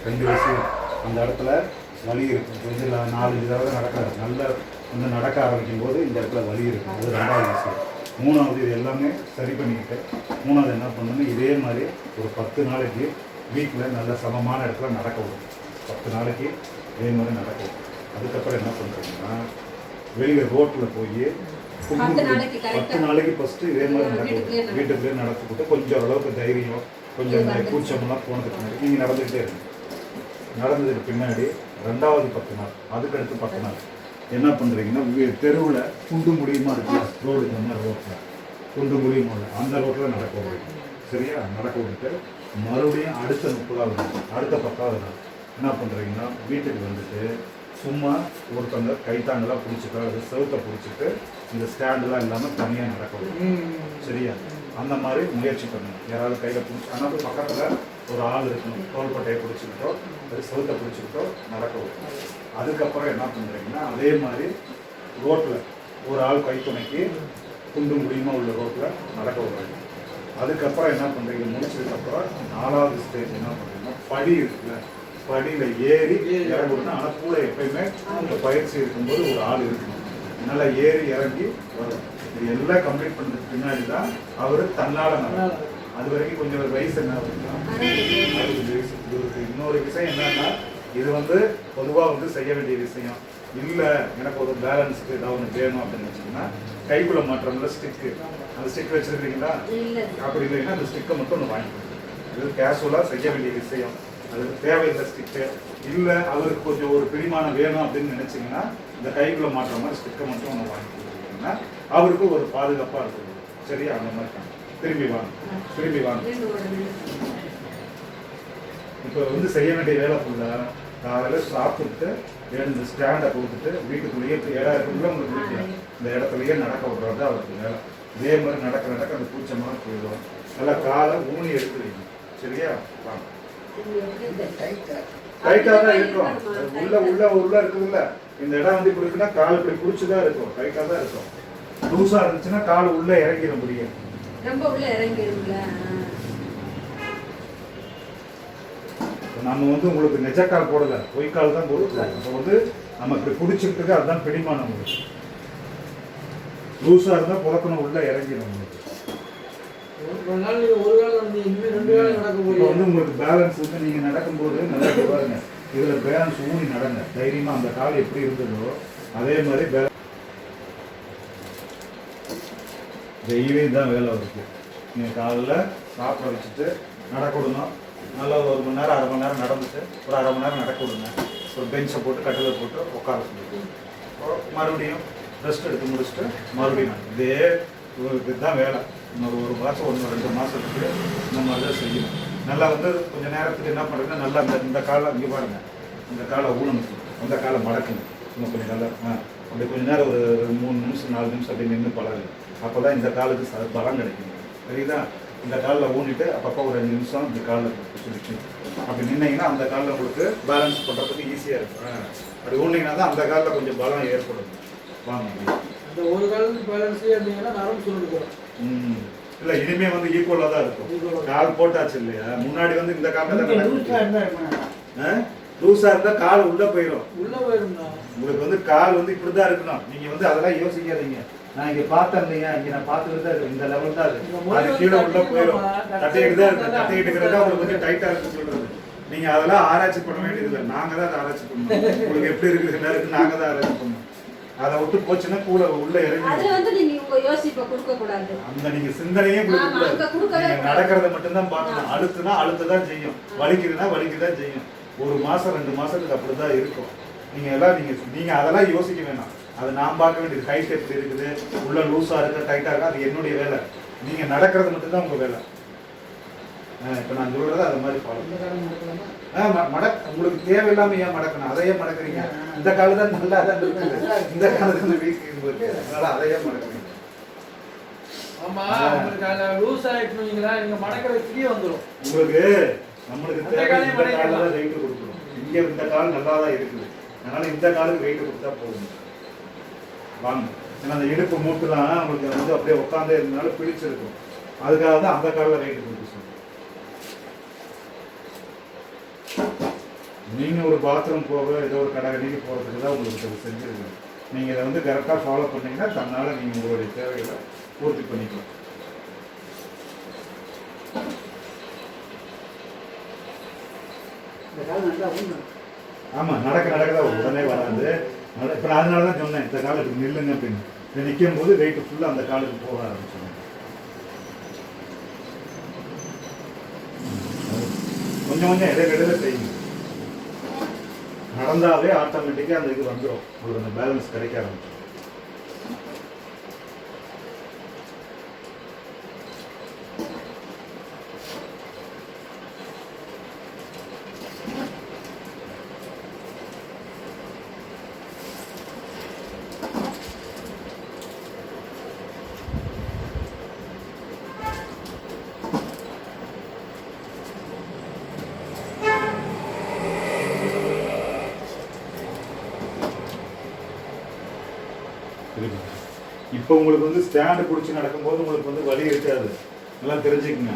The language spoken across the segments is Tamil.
2 விஷயம். அந்த இடத்துல வலி இருக்கும், கொஞ்சம் 4-5 தடவை நடக்காது, நல்லா வந்து நடக்க ஆரம்பிக்கும் போது இந்த இடத்துல வலி இருக்கும். அது 2வது விஷயம். 3வது இது எல்லாமே சரி பண்ணிக்கிட்டு 3வது என்ன பண்ணணும், இதே மாதிரி ஒரு 10 நாளைக்கு வீட்டில் நல்ல சமமான இடத்துல நடக்க விடும். 10 நாளைக்கு இதே மாதிரி நடக்க விடும். அதுக்கப்புறம் என்ன பண்ணுறீங்கன்னா வெளியில் ரோட்டில் போய் 10 நாளைக்கு ஃபஸ்ட்டு இதே மாதிரி நடக்க விடும். வீட்டுக்குள்ளே நடத்திக்கிட்டு கொஞ்சம் அளவுக்கு தைரியம், கொஞ்சம் கூச்சமெல்லாம் போனதுக்கு முன்னாடி நீங்கள் நடந்துக்கிட்டே இருங்க. நடந்ததுக்கு பின்னாடி 2வது 10 நாள், அதுக்கடுத்து 10 நாள் என்ன பண்ணுறீங்கன்னா தெருவில் குண்டு முடியுமா இருக்குல்ல, ரோடு இந்த மாதிரி ரோட்டில் குண்டு முடியுமா இல்லை அந்த ரோட்டில் நடக்க விடுங்க. சரியா? நடக்க விட்டுட்டு மறுபடியும் அடுத்த 30வது நாள், அடுத்த 10வது நாள் என்ன பண்ணுறீங்கன்னா வீட்டுக்கு வந்துட்டு சும்மா ஒருத்தவங்க கைத்தாங்கெல்லாம் பிடிச்சிட்டா அது செவுத்தை பிடிச்சிட்டு இந்த ஸ்டாண்டெலாம் இல்லாமல் தனியாக நடக்க விடும். சரியா? அந்த மாதிரி முயற்சி பண்ணுங்க. யாராவது கையில் பிடிச்சி, ஆனால் பக்கத்தில் ஒரு ஆள் இருக்கணும், தோள்பட்டையை பிடிச்சிக்கிட்டோ அது செவுத்தை பிடிச்சிக்கிட்டோ நடக்க விடும். அதுக்கப்புறம் என்ன பண்ணுறீங்கன்னா அதே மாதிரி ரோட்டில் ஒரு ஆள் கைத்துணைக்கு குண்டு முடியுமா உள்ள ரோட்டில் நடக்க விடுறீங்க. அதுக்கப்புறம் என்ன பண்ணுறீங்க, முடிச்சதுக்கப்புறம் 4வது ஸ்டேஜ் என்ன பண்ணுறீங்கன்னா படி இருக்குல்ல, படியில் ஏறி இறங்கணும். ஆனால் கூட எப்பயுமே இந்த பயிற்சி இருக்கும்போது ஒரு ஆள் இருக்கணும், நல்லா ஏறி இறங்கி வரும். இது எல்லாம் கம்ப்ளீட் பண்ணுறதுக்கு பின்னாடி தான் அவர் தன்னால் நடக்கும். அது வரைக்கும் கொஞ்சம் ஒரு வயசு என்ன ஆகுதுன்னா 60 வயசு. இதுக்கு இன்னொரு விஷயம் என்னன்னா, இது வந்து பொதுவாக வந்து செய்ய வேண்டிய விஷயம் இல்லை. எனக்கு ஒரு பேலன்ஸுக்கு ஏதாவது ஒன்று வேணும் அப்படின்னு வச்சிங்கன்னா கைக்குள்ள மாற்றம்ல ஸ்டிக்கு, அந்த ஸ்டிக் வச்சுருக்கீங்களா? அப்படி இல்லைன்னா அந்த ஸ்டிக்கை மட்டும் ஒன்று வாங்கிக்கணும். இது கேஷுவலாக செய்ய வேண்டிய விஷயம். அதுக்கு தேவையில்லை ஸ்டிக்கு. இல்லை அவருக்கு கொஞ்சம் ஒரு பிடிமானம் வேணும் அப்படின்னு நினச்சிங்கன்னா இந்த கைக்குள்ள மாற்ற மாதிரி ஸ்டிக்கை மட்டும் ஒன்று வாங்கி கொடுத்தீங்கன்னா அவருக்கு ஒரு பாதுகாப்பாக இருக்கும். சரியா? அந்த மாதிரி திரும்பி வாங்க, திரும்பி வாங்க. இப்போ வந்து செய்ய வேண்டிய வேலை ஃபுல்லாக காலையில் சாப்பிட்டு எழுந்து ஸ்டாண்டை கொடுத்துட்டு வீட்டுக்குள்ளேயே இடம் இருக்குள்ள உங்களுக்கு வீட்டில் இந்த இடத்துலையே நடக்க விடுறது அவருக்கு வேலை. இதே மாதிரி நடக்க நடக்க அந்த பூச்சமாக போயிடும். நல்லா காலை ஊனி எடுத்துருவீங்க. சரியா? வாங்க. டைட்டாக தான் இருக்கும். உள்ள உள்ள உள்ள இருக்குதுல்ல, இந்த இடம் வந்து இப்படி இருக்குன்னா கால் இப்படி பிடிச்சிதான் இருக்கும், டைட்டாக தான் இருக்கும். லூஸாக இருந்துச்சுன்னா கால் உள்ள இறங்கிட முடியும், ரொம்ப உள்ள இறங்கிடும்ல. நம்ம வந்து உங்களுக்கு நெஜக்கால் போடல, பொய்க்கால் தான் போடுறோம். அப்போ வந்து நம்ம இப்படி பிடிச்சிக்கிட்டு அதுதான் பிடிமானம். உங்களுக்கு லூஸாக இருந்தால் புழக்கணும், உள்ள இறங்கிடும். உங்களுக்கு வந்து உங்களுக்கு பேலன்ஸ் வந்து நீங்கள் நடக்கும்போது நல்லா பாருங்க, இதில் பேலன்ஸ் ஊனி நடங்க தைரியமாக. அந்த கால் எப்படி இருந்ததோ அதே மாதிரி பேலன்ஸ். டெய்லி தான் வேலை இருக்குது. நீங்கள் காலையில் சாப்பிட வச்சுட்டு நடக்க விடணும். நல்லா 1 மணி நேரம் 1/2 மணி நேரம் நடந்துட்டு ஒரு 1/2 மணி நேரம் நடக்க விடுங்க. ஒரு பெஞ்சை போட்டு கட்டில் போட்டு உட்கார சொல்லிட்டு மறுபடியும் ரெஸ்ட் எடுத்து முடிச்சுட்டு மறுபடியும் இதே இதுதான் வேலை. இன்னொரு 1 மாதம் 1-2 மாதத்துக்கு இந்த மாதிரி தான் செய்யணும். நல்லா வந்து கொஞ்சம் நேரத்துக்கு என்ன பண்ணுறதுன்னா நல்லா இந்த காலை இங்கே பாருங்கள், இந்த காலை ஊனணும், அந்த காலை மடக்கணும். இன்னும் கொஞ்சம் நல்லா அப்படி கொஞ்சம் நேரம் ஒரு 3 நிமிஷம் 4 நிமிஷம் அப்படி நின்று பழகுங்க. அப்போ தான் இந்த காலுக்கு பலம் கிடைக்கும். சரிதா? இந்த காலில் ஊனிட்டு அப்பப்போ ஒரு 5 நிமிஷம் இந்த காலில் சொல்லிச்சு அப்படி நின்னீங்கன்னா அந்த காலில் உங்களுக்கு பேலன்ஸ் பண்ணுறதுக்கு ஈஸியாக இருக்கும். அப்படி ஊனிங்கன்னா தான் அந்த காலில் கொஞ்சம் பலம் ஏற்படும். வாங்க, அந்த ஒரு காலுக்கு பேலன்ஸே இருந்தீங்கன்னா நரம்பு சொல்லிருக்கோம். இல்லை இனிமேல் வந்து ஈக்குவலாக தான் இருக்கும். கால் போட்டாச்சு இல்லையா? முன்னாடி வந்து இந்த காலில் தான் லூஸாக இருந்தால் கால் உள்ளே போயிடும். உங்களுக்கு வந்து கால் வந்து இப்படி தான் இருக்கணும். நீங்கள் வந்து அதெல்லாம் யோசிக்காதீங்க. நான் இங்கே பார்த்தேன் இல்லையா, இங்கே நான் பார்த்துட்டு தான் இருக்கு, இந்த லெவல் தான் இருக்கு. அது கீழே உள்ளே போயிடும். தட்டையிட்டு தான் இருக்கு, தட்டையிட்டு இருக்கிறதா உங்களுக்கு வந்து டைட்டாக இருக்குன்னு சொல்கிறது. நீங்கள் அதெல்லாம் ஆராய்ச்சி பண்ண வேண்டியதில்லை, நாங்கள் தான் அதை ஆராய்ச்சி பண்ணணும். உங்களுக்கு எப்படி இருக்குது என்ன இருக்குது நாங்கள் தான் ஆராய்ச்சி பண்ணணும். அதை விட்டு போச்சுன்னா கூட உள்ள இறங்கி அந்த நீங்கள் சிந்தனையே கொடுக்கக்கூடாது. நடக்கிறத மட்டும்தான் பார்க்கணும். அழுத்துனா அழுத்த தான் செய்யும், வலிக்குதுன்னா வலிக்கு தான் செய்யும். 1 மாதம் 2 மாதத்துக்கு அப்படி தான் இருக்கும். நீங்கள் எல்லாம் நீங்கள் அதெல்லாம் யோசிக்க வேணாம். அது நான் பார்க்க வேண்டியது. ஹைட் எப்படி இருக்குது, உள்ள லூஸாக இருக்கா டைட்டாக இருக்கா, அது என்னுடைய வேலை. நீங்கள் நடக்கிறது மட்டும்தான் உங்கள் வேலை. இப்போ நான் சொல்கிறது அது மாதிரி ஃபாலோ உங்களுக்கு தேவையில்லாமல் ஏன் மடக்கணும்? அதையே மடக்குறீங்க. இந்த காலு தான் நல்லா தான் இருக்குது, இந்த காலத்துல தான் வீக் இருக்குது, அதனால அதையே மடக்குறீங்க. உங்களுக்கு நம்மளுக்கு தேவை இந்த காலில் தான் வெயிட் கொடுக்கணும். இங்கே இந்த கால் நல்லா தான் இருக்குது, அதனால இந்த காலுக்கு வெயிட் கொடுத்தா போதும். வாங்க. ஏன்னா அந்த இடுப்பு மூட்டுலாம் உங்களுக்கு வந்து அப்படியே உட்காந்தே இருந்தனால பிடிச்சிருக்கும். அதுக்காக தான் அந்த காலில் வெயிட் கொடுக்க சொல்லுவோம். நீங்கள் ஒரு பாத்ரூம் போக ஏதோ ஒரு கடை கடைக்கு போகிறதுக்கு தான் உங்களுக்கு அது செஞ்சுருக்கணும். நீங்கள் இதை வந்து கரெக்டாக ஃபாலோ பண்ணிங்கன்னா தன்னால் நீங்கள் உங்களுடைய தேவைகளை பூர்த்தி பண்ணிக்கலாம். ஆமாம், நடக்க தான் உடனே வராது. இப்போ நான் அதனால தான் சொன்னேன் இந்த காலுக்கு நில்லுங்க அப்படின்னு. இதை நிற்கும் போது வெயிட்டு ஃபுல்லாக அந்த காலுக்கு போக ஆரம்பிச்சோம். கொஞ்சம் கொஞ்சம் இடையில செய்யுங்க. நடந்தாவே ஆட்டோமேட்டிக்காக அந்த இது வந்துடும், உங்களுக்கு அந்த பேலன்ஸ் கிடைக்க ஆரம்பிச்சிடும். இப்போ உங்களுக்கு வந்து ஸ்டாண்டு பிடிச்சி நடக்கும்போது உங்களுக்கு வந்து வலி இருக்காது, நல்லா தெரிஞ்சுக்கங்க.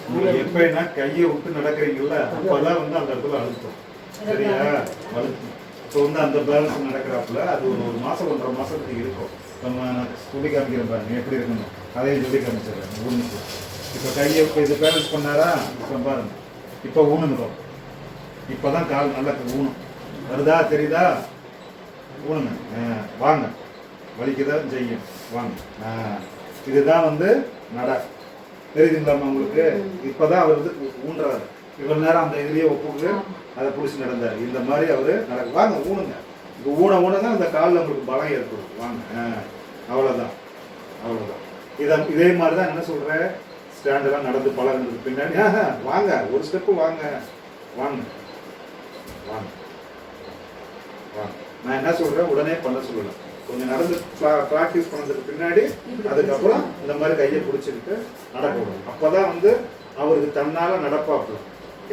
உங்களுக்கு எப்பன்னா கையை விட்டு நடக்கிறீங்கல்ல அப்போதான் வந்து அந்த இடத்துல அழுத்தம், சரியா? அழுத்தம் இப்போ வந்து அந்த பேலன்ஸ் நடக்கிறாப்புல அது ஒரு மாதம் 1.5 மாதத்துக்கு இருக்கும். நம்ம சொல்லி காமிக்கிறேன் பாருங்க எப்படி இருக்கணும், அதையும் சொல்லி காமிச்சிடுறேன். ஊனுக்கு இப்போ கையை இப்போ இது பேலன்ஸ் பண்ணாரா, இப்போ பாருங்க இப்போ ஊனுக்கும். இப்போ தான் கால் நல்லா ஊனும் வருதா, தெரியுதா? ஊனுங்க, வாங்க, வலிக்குதான் செய்யும், வாங்க. இதுதான் வந்து நட, தெரியுதுங்களாம்மா உங்களுக்கு? இப்போதான் அவர் வந்து ஊன்றாரு. இவ்வளோ நேரம் அந்த இதுலேயே ஒப்புக்கு அதை பிடிச்சி நடந்தார். இந்த மாதிரி அவர் நடக்கு. வாங்க ஊனுங்க. இப்போ ஊன தான் அந்த காலில் உங்களுக்கு பலம் ஏற்படும். வாங்க, அவ்வளோதான் அவ்வளோதான். இதே மாதிரி தான் என்ன சொல்கிறேன், ஸ்டாண்டெல்லாம் நடந்து பழகுறதுக்கு பின்னாடி வாங்க, ஒரு ஸ்டெப்பு வாங்க வாங்க வாங்க வாங்க. நான் என்ன சொல்கிறேன், உடனே பண்ண சொல்லலை, கொஞ்சம் நடந்து ப்ராக்டிஸ் பண்ணதுக்கு பின்னாடி அதுக்கப்புறம் இந்த மாதிரி கையை பிடிச்சிக்கிட்டு நடக்கணும். அப்போ தான் வந்து அவருக்கு தன்னால் நடப்பாப்புல,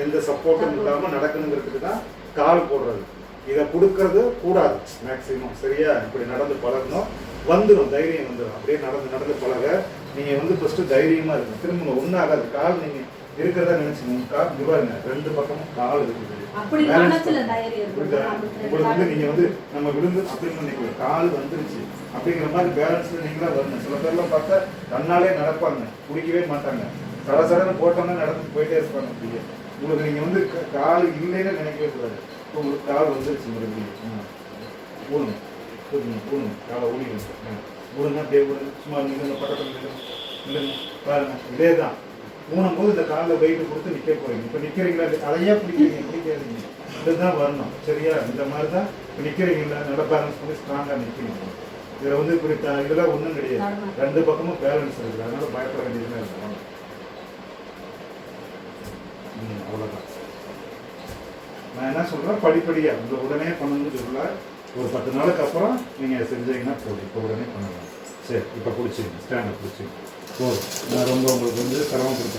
எந்த சப்போர்ட்டும் இல்லாமல் நடக்கணுங்கிறதுக்கு தான் கால் போடுறது. இதை கொடுக்கறது கூடாது மேக்சிமம், சரியா? இப்படி நடந்து பழகணும், வந்துடும், தைரியம் வந்துடும். அப்படியே நடந்து பழக நீங்கள் வந்து ஃபஸ்ட்டு தைரியமாக இருக்கணும். திரும்ப ஒன்றும் ஆகாது. கால் நீங்கள் இருக்கிறதா நினைச்சுக்கோங்க. கால் பாருங்க, 2 பக்கமும் கால் இருக்குது. உங்களுக்கு வந்து நீங்க வந்து நம்ம விழுந்து அப்படின்னு நினைக்கல, கால் வந்துருச்சு அப்படிங்கிற மாதிரி பேலன்ஸ்ல நீங்களா வரணும். சில பேர்லாம் பார்த்தா தன்னாலே நடப்பாங்க, குடிக்கவே மாட்டாங்க, சடசடன்னு போட்டோம்னா நடந்து போயிட்டே இருப்பாங்க. அப்படியே உங்களுக்கு நீங்க வந்து கால் இல்லைன்னு நினைக்கவே கூடாது. இப்போ உங்களுக்கு கால் வந்துருச்சு, மறுபடியும் ஊனுங்க ஊனுங்க, காலை ஊனிங்க ஊனுங்க, அப்படியே ஊனுங்க. சும்மா நீங்க பக்கத்தில் இல்லைங்க பாருங்க, இதே தான் ஊனும் போது இந்த காலில் வெயிட்டு கொடுத்து நிற்க போறீங்க. இப்போ நிற்கிறீங்களா, அதையே பிடிக்காதீங்க, இதுதான் வரணும், சரியா? இந்த மாதிரி தான் இப்போ நிற்கிறீங்களா, நல்ல பேலன்ஸ் பண்ணி ஸ்ட்ராங்காக நிற்கிறீங்க. இதில் வந்து இப்படி இதெல்லாம் ஒன்றும் கிடையாது, 2 பக்கமும் பேலன்ஸ் இருக்குது, அதனால பயப்பட வேண்டியதுலாம் இருக்கும். அவ்வளோதான். நான் என்ன சொல்கிறேன், படிப்படியாக இந்த உடனே பண்ணணும்னு சொல்லல, ஒரு 10 நாளுக்கு அப்புறம் நீங்கள் செஞ்சீங்கன்னா போதும். இப்போ உடனே பண்ணலாம். சரி, இப்போ பிடிச்சிங்க, ஸ்டாண்டை பிடிச்சிங்க போதும். நான் ரொம்ப உங்களுக்கு வந்து சிரமப்படுத்த